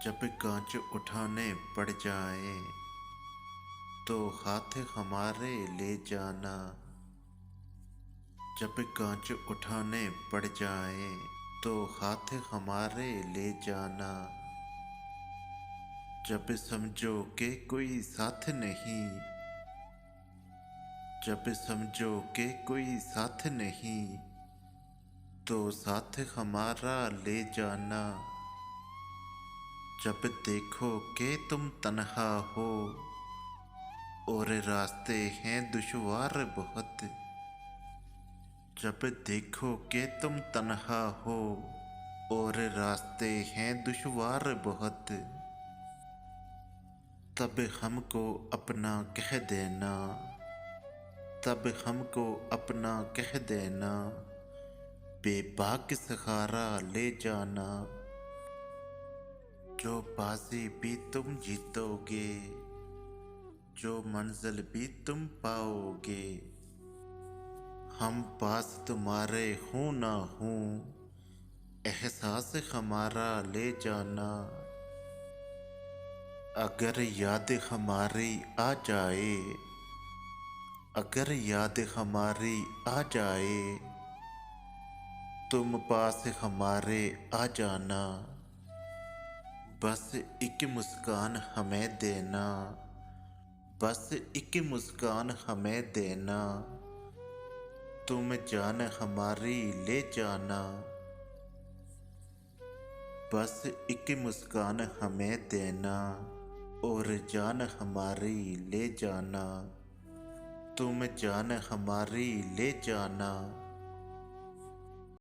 जब कांच उठाने पड़ जाए तो हाथ हमारे ले जाना। जब कांच उठाने पड़ जाए तो हाथ हमारे ले जाना। जब समझो कि कोई साथ नहीं, जब समझो कि कोई साथ नहीं तो साथ हमारा ले जाना। जब देखो कि तुम तन्हा हो और रास्ते हैं दुश्वार बहुत, जब देखो कि तुम तन्हा हो और रास्ते हैं दुश्वार बहुत, तब हमको अपना कह देना, तब हमको अपना कह देना, बेबाक सहारा ले जाना। जो बाजी भी तुम जीतोगे, जो मंजिल भी तुम पाओगे, हम पास तुम्हारे हूँ ना हूँ, एहसास हमारा ले जाना। अगर याद हमारी आ जाए, अगर याद हमारी आ जाए, तुम पास हमारे आ जाना। बस एक मुस्कान हमें देना, बस एक मुस्कान हमें देना, तुम जान हमारी ले जाना। बस एक मुस्कान हमें देना और जान हमारी ले जाना, तुम जान हमारी ले जाना।